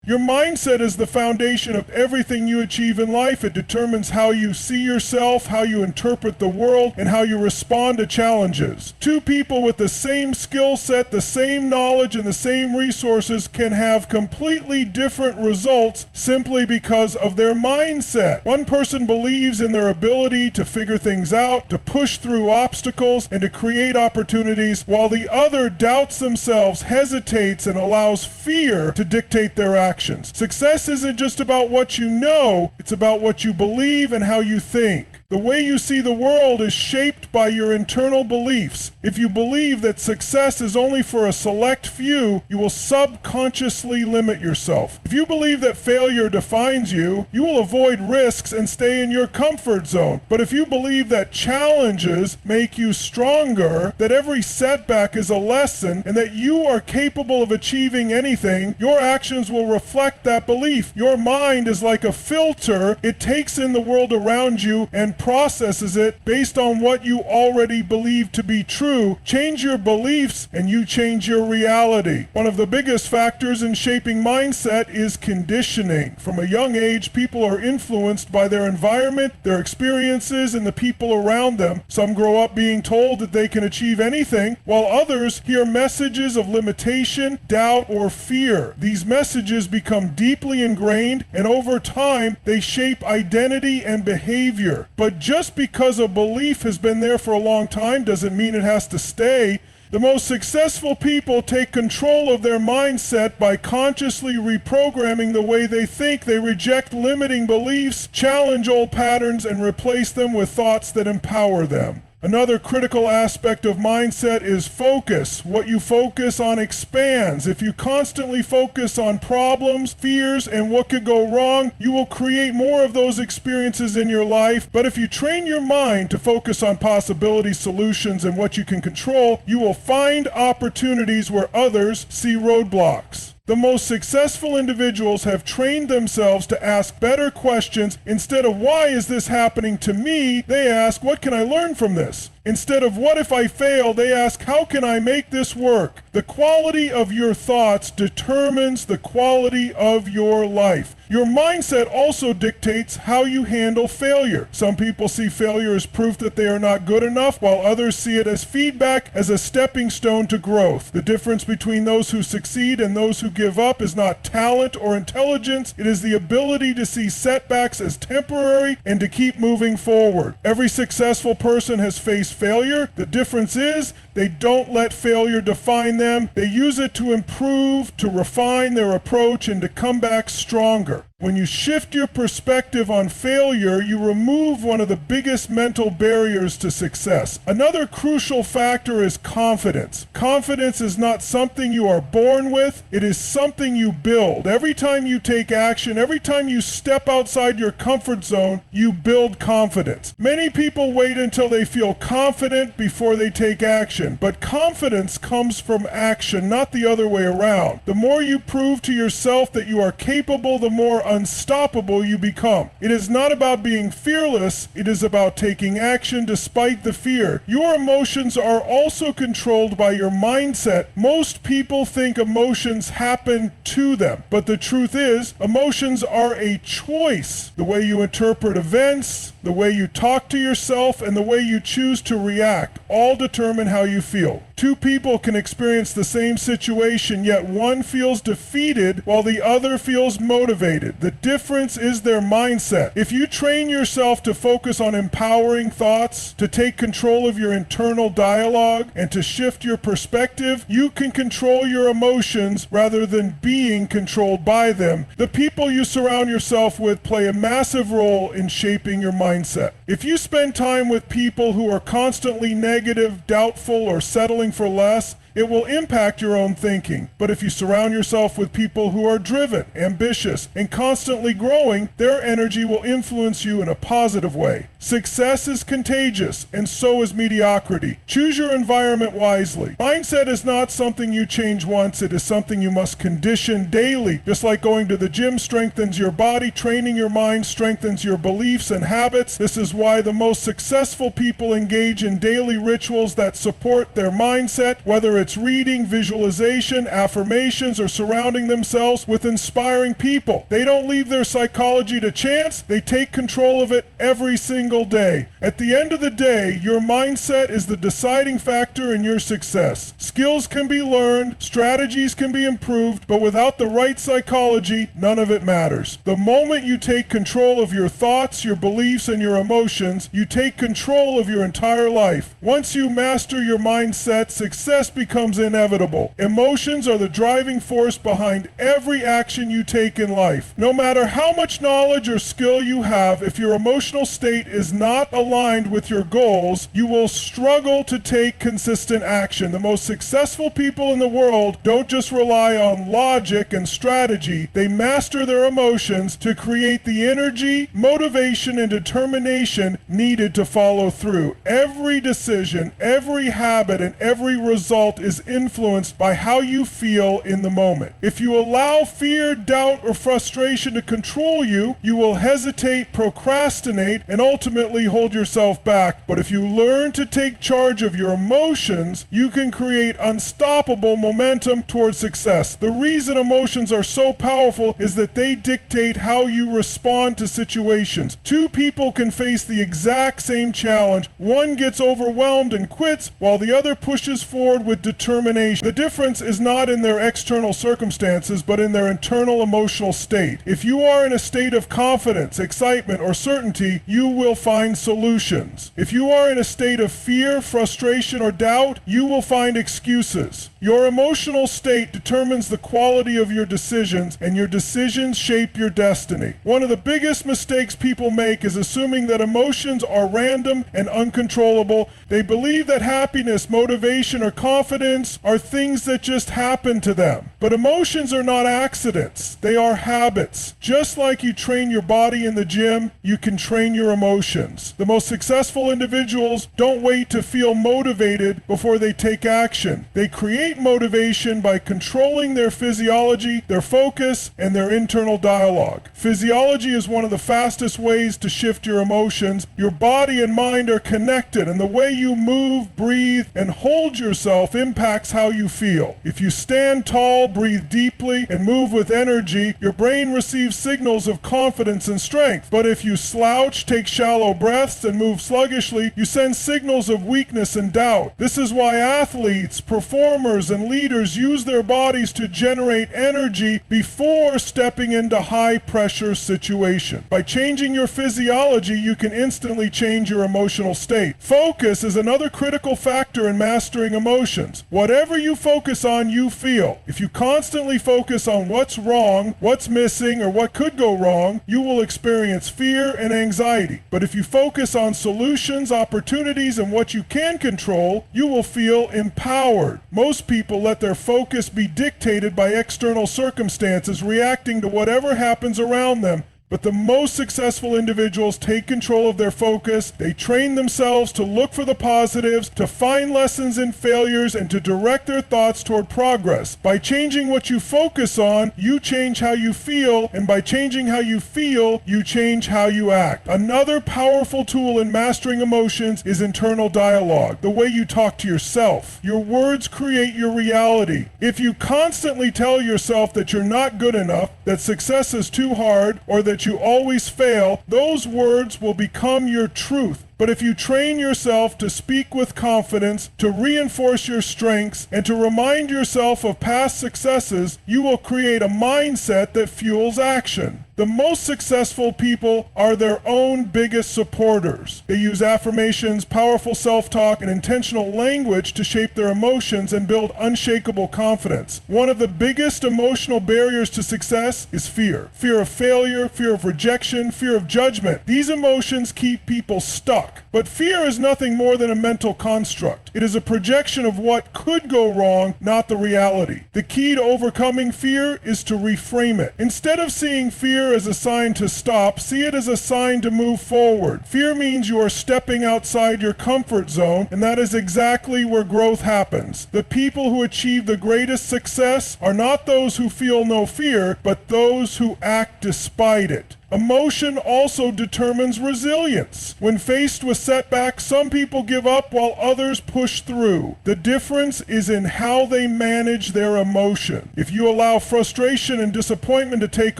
Your mindset is the foundation of everything you achieve in life. It determines how you see yourself, how you interpret the world, and how you respond to challenges. Two people with the same skill set, the same knowledge, and the same resources can have completely different results simply because of their mindset. One person believes in their ability to figure things out, to push through obstacles, and to create opportunities, while the other doubts themselves, hesitates, and allows fear to dictate their actions. Success isn't just about what you know, it's about what you believe and how you think. The way you see the world is shaped by your internal beliefs. If you believe that success is only for a select few, you will subconsciously limit yourself. If you believe that failure defines you, you will avoid risks and stay in your comfort zone. But if you believe that challenges make you stronger, that every setback is a lesson, and that you are capable of achieving anything, your actions will reflect that belief. Your mind is like a filter. It takes in the world around you and processes it based on what you already believe to be true. Change your beliefs and you change your reality. One of the biggest factors in shaping mindset is conditioning. From a young age, people are influenced by their environment, their experiences, and the people around them. Some grow up being told that they can achieve anything, while others hear messages of limitation, doubt, or fear. These messages become deeply ingrained, and over time, they shape identity and behavior. But just because a belief has been there for a long time doesn't mean it has to stay. The most successful people take control of their mindset by consciously reprogramming the way they think. They reject limiting beliefs, challenge old patterns, and replace them with thoughts that empower them. Another critical aspect of mindset is focus. What you focus on expands. If you constantly focus on problems, fears, and what could go wrong, you will create more of those experiences in your life. But if you train your mind to focus on possibilities, solutions, and what you can control, you will find opportunities where others see roadblocks. The most successful individuals have trained themselves to ask better questions. Instead of why is this happening to me, they ask what can I learn from this? Instead of what if I fail, they ask how can I make this work? The quality of your thoughts determines the quality of your life. Your mindset also dictates how you handle failure. Some people see failure as proof that they are not good enough, while others see it as feedback, as a stepping stone to growth. The difference between those who succeed and those who give up is not talent or intelligence. It is the ability to see setbacks as temporary and to keep moving forward. Every successful person has faced failure. The difference is they don't let failure define them. They use it to improve, to refine their approach, and to come back stronger. When you shift your perspective on failure, you remove one of the biggest mental barriers to success. Another crucial factor is confidence. Confidence is not something you are born with, it is something you build. Every time you take action, every time you step outside your comfort zone, you build confidence. Many people wait until they feel confident before they take action, but confidence comes from action, not the other way around. The more you prove to yourself that you are capable, the more unstoppable you become. It is not about being fearless, it is about taking action despite the fear. Your emotions are also controlled by your mindset. Most people think emotions happen to them, but the truth is, emotions are a choice. The way you interpret events, the way you talk to yourself, and the way you choose to react all determine how you feel. Two people can experience the same situation, yet one feels defeated while the other feels motivated. The difference is their mindset. If you train yourself to focus on empowering thoughts, to take control of your internal dialogue, and to shift your perspective, you can control your emotions rather than being controlled by them. The people you surround yourself with play a massive role in shaping your mindset. If you spend time with people who are constantly negative, doubtful, or settling for less, it will impact your own thinking. But if you surround yourself with people who are driven, ambitious, and constantly growing, their energy will influence you in a positive way. Success is contagious, and so is mediocrity. Choose your environment wisely. Mindset is not something you change once, it is something you must condition daily. Just like going to the gym strengthens your body, training your mind strengthens your beliefs and habits. This is why the most successful people engage in daily rituals that support their mindset, whether it's reading, visualization, affirmations, or surrounding themselves with inspiring people. They don't leave their psychology to chance, they take control of it every single day. At the end of the day, your mindset is the deciding factor in your success. Skills can be learned, strategies can be improved, but without the right psychology, none of it matters. The moment you take control of your thoughts, your beliefs, and your emotions, you take control of your entire life. Once you master your mindset, success becomes inevitable. Emotions are the driving force behind every action you take in life. No matter how much knowledge or skill you have, if your emotional state is not aligned with your goals, you will struggle to take consistent action. The most successful people in the world don't just rely on logic and strategy, they master their emotions to create the energy, motivation, and determination needed to follow through. Every decision, every habit, and every result is influenced by how you feel in the moment. If you allow fear, doubt, or frustration to control you, you will hesitate, procrastinate, and ultimately hold yourself back. But if you learn to take charge of your emotions, you can create unstoppable momentum towards success. The reason emotions are so powerful is that they dictate how you respond to situations. Two people can face the exact same challenge. One gets overwhelmed and quits, while the other pushes forward with determination. The difference is not in their external circumstances, but in their internal emotional state. If you are in a state of confidence, excitement, or certainty, you will find solutions. If you are in a state of fear, frustration, or doubt, you will find excuses. Your emotional state determines the quality of your decisions, and your decisions shape your destiny. One of the biggest mistakes people make is assuming that emotions are random and uncontrollable. They believe that happiness, motivation, or confidence are things that just happen to them. But emotions are not accidents. They are habits. Just like you train your body in the gym, you can train your emotions. The most successful individuals don't wait to feel motivated before they take action. They create motivation by controlling their physiology, their focus, and their internal dialogue. Physiology is one of the fastest ways to shift your emotions. Your body and mind are connected, and the way you move, breathe, and hold yourself impacts how you feel. If you stand tall, breathe deeply, and move with energy, your brain receives signals of confidence and strength. But if you slouch, take shallow breaths, and move sluggishly, you send signals of weakness and doubt. This is why athletes, performers, and leaders use their bodies to generate energy before stepping into high-pressure situations. By changing your physiology, you can instantly change your emotional state. Focus is another critical factor in mastering emotions. Whatever you focus on, you feel. If you constantly focus on what's wrong, what's missing, or what could go wrong, you will experience fear and anxiety. But if you focus on solutions, opportunities, and what you can control, you will feel empowered. Most people let their focus be dictated by external circumstances, reacting to whatever happens around them. But the most successful individuals take control of their focus. They train themselves to look for the positives, to find lessons in failures, and to direct their thoughts toward progress. By changing what you focus on, you change how you feel, and by changing how you feel, you change how you act. Another powerful tool in mastering emotions is internal dialogue, the way you talk to yourself. Your words create your reality. If you constantly tell yourself that you're not good enough, that success is too hard, or that you always fail, those words will become your truth. But if you train yourself to speak with confidence, to reinforce your strengths, and to remind yourself of past successes, you will create a mindset that fuels action. The most successful people are their own biggest supporters. They use affirmations, powerful self-talk, and intentional language to shape their emotions and build unshakable confidence. One of the biggest emotional barriers to success is fear. Fear of failure, fear of rejection, fear of judgment. These emotions keep people stuck. But fear is nothing more than a mental construct. It is a projection of what could go wrong, not the reality. The key to overcoming fear is to reframe it. Instead of seeing fear as a sign to stop, see it as a sign to move forward. Fear means you are stepping outside your comfort zone, and that is exactly where growth happens. The people who achieve the greatest success are not those who feel no fear, but those who act despite it. Emotion also determines resilience. When faced with setbacks, some people give up while others push through. The difference is in how they manage their emotion. If you allow frustration and disappointment to take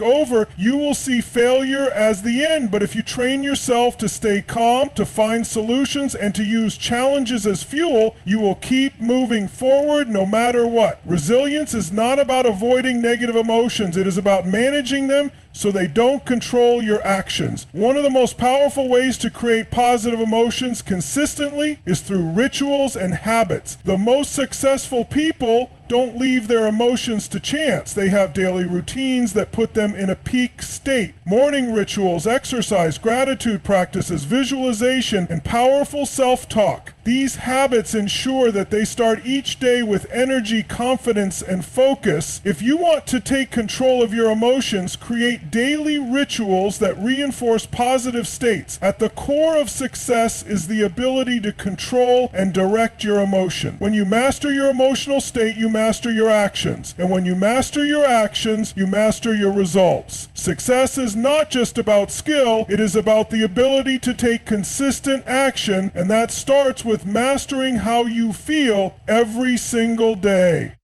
over, you will see failure as the end. But if you train yourself to stay calm, to find solutions, and to use challenges as fuel, you will keep moving forward no matter what. Resilience is not about avoiding negative emotions. It is about managing them so they don't control your actions. One of the most powerful ways to create positive emotions consistently is through rituals and habits. The most successful people don't leave their emotions to chance. They have daily routines that put them in a peak state. Morning rituals, exercise, gratitude practices, visualization, and powerful self-talk. These habits ensure that they start each day with energy, confidence, and focus. If you want to take control of your emotions, create daily rituals that reinforce positive states. At the core of success is the ability to control and direct your emotion. When you master your emotional state, you master your actions. And when you master your actions, you master your results. Success is not just about skill, it is about the ability to take consistent action, and that starts with mastering how you feel every single day.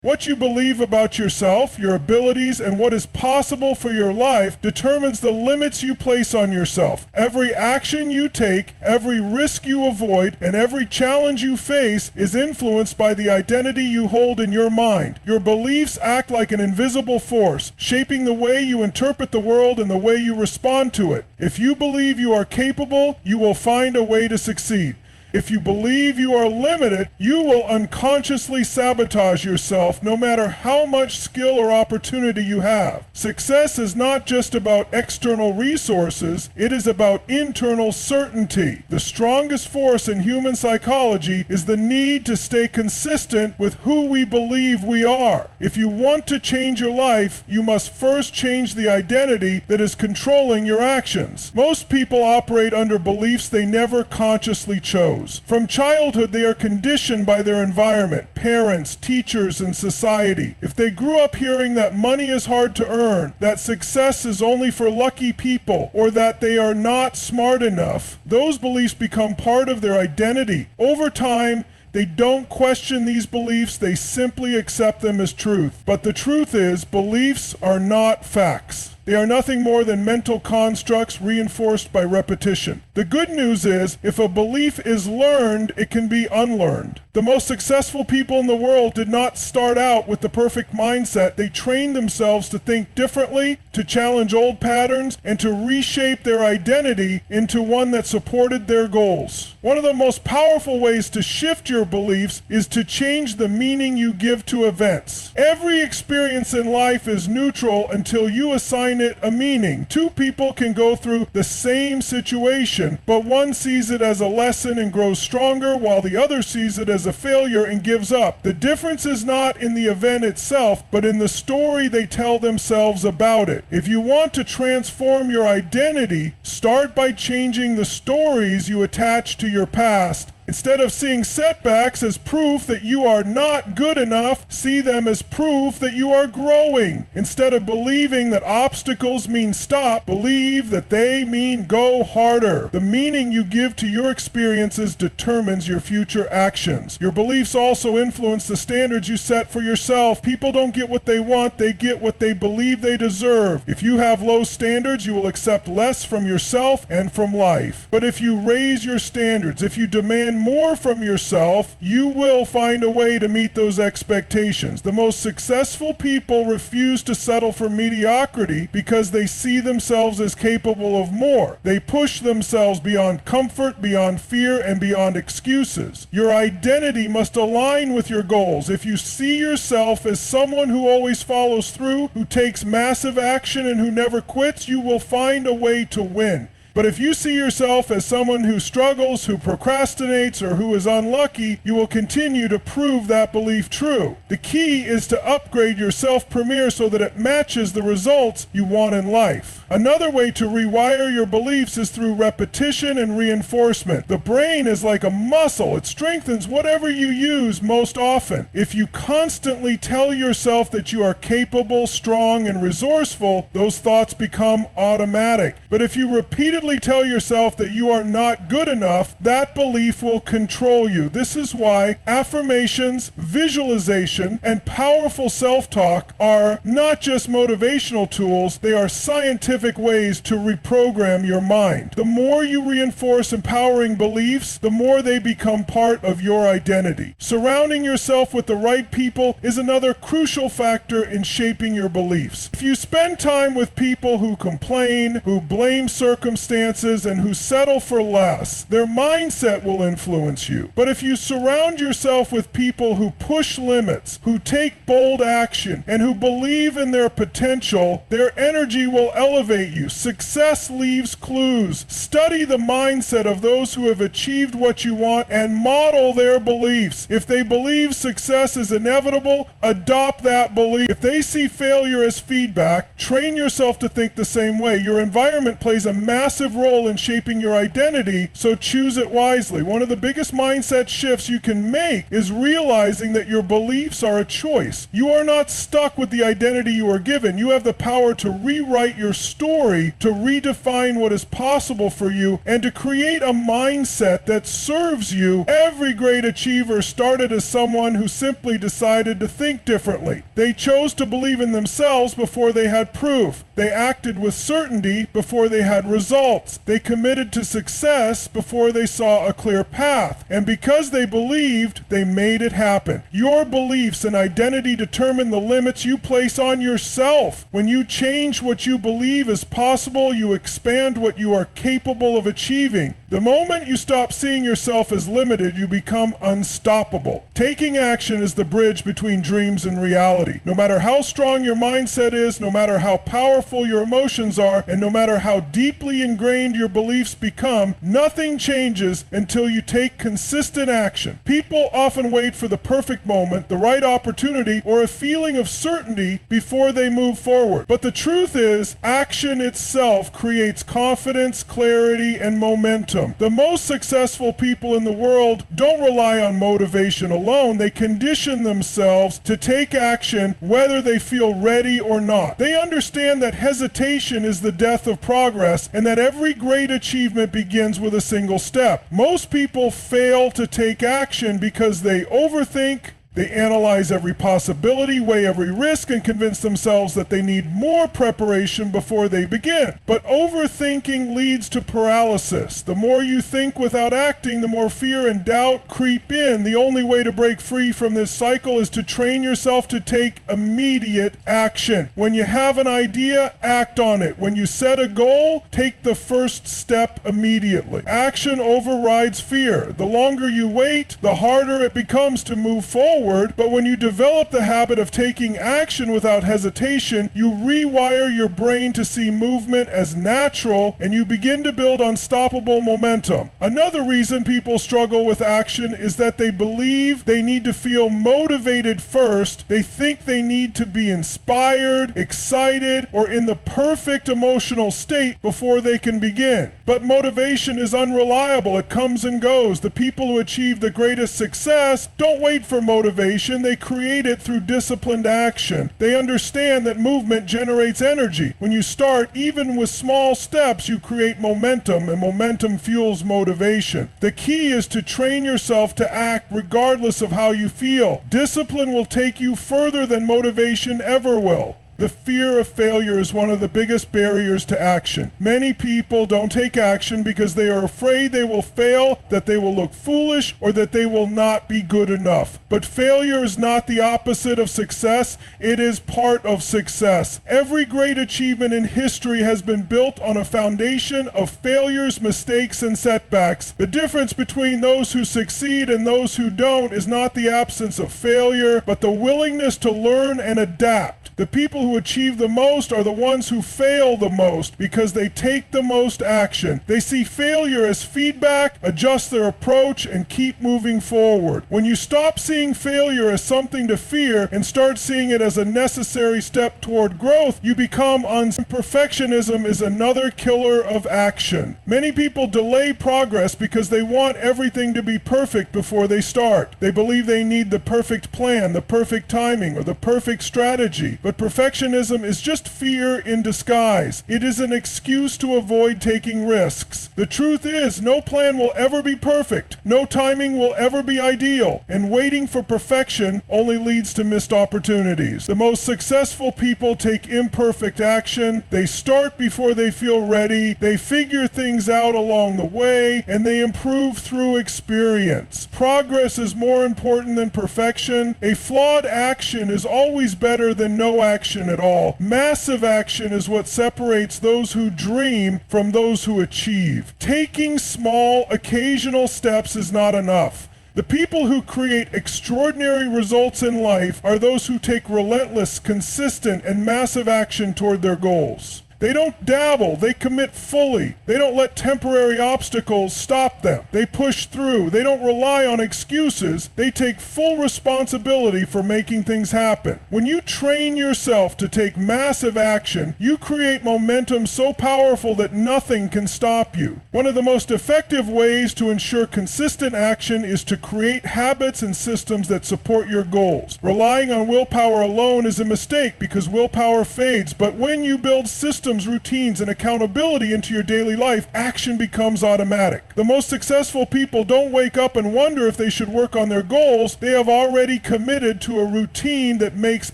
What you believe about yourself, your abilities, and what is possible for your life determines the limits you place on yourself. Every action you take, every risk you avoid, and every challenge you face is influenced by the identity you hold in your mind. Your beliefs act like an invisible force, shaping the way you interpret the world and the way you respond to it. If you believe you are capable, you will find a way to succeed. If you believe you are limited, you will unconsciously sabotage yourself no matter how much skill or opportunity you have. Success is not just about external resources, it is about internal certainty. The strongest force in human psychology is the need to stay consistent with who we believe we are. If you want to change your life, you must first change the identity that is controlling your actions. Most people operate under beliefs they never consciously chose. From childhood, they are conditioned by their environment, parents, teachers, and society. If they grew up hearing that money is hard to earn, that success is only for lucky people, or that they are not smart enough, those beliefs become part of their identity. Over time, they don't question these beliefs, they simply accept them as truth. But the truth is, beliefs are not facts. They are nothing more than mental constructs reinforced by repetition. The good news is, if a belief is learned, it can be unlearned. The most successful people in the world did not start out with the perfect mindset. They trained themselves to think differently, to challenge old patterns, and to reshape their identity into one that supported their goals. One of the most powerful ways to shift your beliefs is to change the meaning you give to events. Every experience in life is neutral until you assign it a meaning. Two people can go through the same situation, but one sees it as a lesson and grows stronger, while the other sees it as a failure and gives up. The difference is not in the event itself, but in the story they tell themselves about it. If you want to transform your identity, start by changing the stories you attach to your past. Instead of seeing setbacks as proof that you are not good enough, see them as proof that you are growing. Instead of believing that obstacles mean stop, believe that they mean go harder. The meaning you give to your experiences determines your future actions. Your beliefs also influence the standards you set for yourself. People don't get what they want, they get what they believe they deserve. If you have low standards, you will accept less from yourself and from life. But if you raise your standards, if you demand more from yourself, you will find a way to meet those expectations. The most successful people refuse to settle for mediocrity because they see themselves as capable of more. They push themselves beyond comfort, beyond fear, and beyond excuses. Your identity must align with your goals. If you see yourself as someone who always follows through, who takes massive action, and who never quits, you will find a way to win. But if you see yourself as someone who struggles, who procrastinates, or who is unlucky, you will continue to prove that belief true. The key is to upgrade your self-premiere so that it matches the results you want in life. Another way to rewire your beliefs is through repetition and reinforcement. The brain is like a muscle. It strengthens whatever you use most often. If you constantly tell yourself that you are capable, strong, and resourceful, those thoughts become automatic. But if you repeatedly tell yourself that you are not good enough, that belief will control you. This is why affirmations, visualization, and powerful self-talk are not just motivational tools, they are scientific ways to reprogram your mind. The more you reinforce empowering beliefs, the more they become part of your identity. Surrounding yourself with the right people is another crucial factor in shaping your beliefs. If you spend time with people who complain, who blame circumstances, and who settle for less, their mindset will influence you. But if you surround yourself with people who push limits, who take bold action, and who believe in their potential, their energy will elevate you. Success leaves clues. Study the mindset of those who have achieved what you want and model their beliefs. If they believe success is inevitable, adopt that belief. If they see failure as feedback, train yourself to think the same way. Your environment plays a massive role in shaping your identity, so choose it wisely. One of the biggest mindset shifts you can make is realizing that your beliefs are a choice. You are not stuck with the identity you are given. You have the power to rewrite your story, to redefine what is possible for you, and to create a mindset that serves you. Every great achiever started as someone who simply decided to think differently. They chose to believe in themselves before they had proof. They acted with certainty before they had results. They committed to success before they saw a clear path. And because they believed, they made it happen. Your beliefs and identity determine the limits you place on yourself. When you change what you believe is possible, you expand what you are capable of achieving. The moment you stop seeing yourself as limited, you become unstoppable. Taking action is the bridge between dreams and reality. No matter how strong your mindset is, no matter how powerful your emotions are, and no matter how deeply ingrained your beliefs become, nothing changes until you take consistent action. People often wait for the perfect moment, the right opportunity, or a feeling of certainty before they move forward. But the truth is, action itself creates confidence, clarity, and momentum. The most successful people in the world don't rely on motivation alone. They condition themselves to take action whether they feel ready or not. They understand that hesitation is the death of progress and that every great achievement begins with a single step. Most people fail to take action because they overthink, they analyze every possibility, weigh every risk, and convince themselves that they need more preparation before they begin. But overthinking leads to paralysis. The more you think without acting, the more fear and doubt creep in. The only way to break free from this cycle is to train yourself to take immediate action. When you have an idea, act on it. When you set a goal, take the first step immediately. Action overrides fear. The longer you wait, the harder it becomes to move forward. But when you develop the habit of taking action without hesitation, you rewire your brain to see movement as natural, and you begin to build unstoppable momentum. Another reason people struggle with action is that they believe they need to feel motivated first. They think they need to be inspired, excited, or in the perfect emotional state before they can begin. But motivation is unreliable. It comes and goes. The people who achieve the greatest success don't wait for motivation. They create it through disciplined action. They understand that movement generates energy. When you start, even with small steps, you create momentum, and momentum fuels motivation. The key is to train yourself to act regardless of how you feel. Discipline will take you further than motivation ever will. The fear of failure is one of the biggest barriers to action. Many people don't take action because they are afraid they will fail, that they will look foolish, or that they will not be good enough. But failure is not the opposite of success. It is part of success. Every great achievement in history has been built on a foundation of failures, mistakes, and setbacks. The difference between those who succeed and those who don't is not the absence of failure, but the willingness to learn and adapt. The people who achieve the most are the ones who fail the most because they take the most action. They see failure as feedback, adjust their approach, and keep moving forward. When you stop seeing failure as something to fear and start seeing it as a necessary step toward growth, you become Perfectionism is another killer of action. Many people delay progress because they want everything to be perfect before they start. They believe they need the perfect plan, the perfect timing, or the perfect strategy. But perfectionism is just fear in disguise. It is an excuse to avoid taking risks. The truth is, no plan will ever be perfect. No timing will ever be ideal. And waiting for perfection only leads to missed opportunities. The most successful people take imperfect action. They start before they feel ready. They figure things out along the way, and they improve through experience. Progress is more important than perfection. A flawed action is always better than no action at all. Massive action is what separates those who dream from those who achieve. Taking small, occasional steps is not enough. The people who create extraordinary results in life are those who take relentless, consistent, and massive action toward their goals. They don't dabble, they commit fully. They don't let temporary obstacles stop them. They push through. They don't rely on excuses. They take full responsibility for making things happen. When you train yourself to take massive action, you create momentum so powerful that nothing can stop you. One of the most effective ways to ensure consistent action is to create habits and systems that support your goals. Relying on willpower alone is a mistake because willpower fades, but when you build systems, routines, and accountability into your daily life, action becomes automatic. The most successful people don't wake up and wonder if they should work on their goals. They have already committed to a routine that makes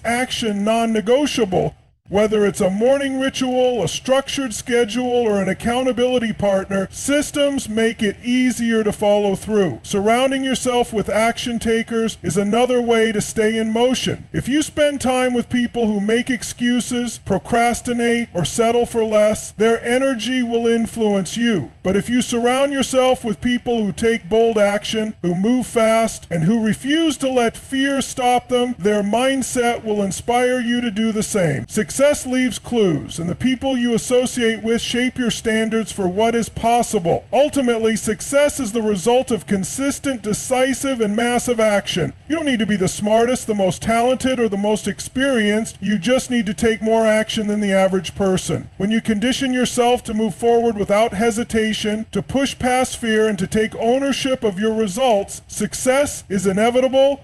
action non-negotiable. Whether it's a morning ritual, a structured schedule, or an accountability partner, systems make it easier to follow through. Surrounding yourself with action takers is another way to stay in motion. If you spend time with people who make excuses, procrastinate, or settle for less, their energy will influence you. But if you surround yourself with people who take bold action, who move fast, and who refuse to let fear stop them, their mindset will inspire you to do the same. Success leaves clues, and the people you associate with shape your standards for what is possible. Ultimately, success is the result of consistent, decisive, and massive action. You don't need to be the smartest, the most talented, or the most experienced. You just need to take more action than the average person. When you condition yourself to move forward without hesitation, to push past fear, and to take ownership of your results, success is inevitable.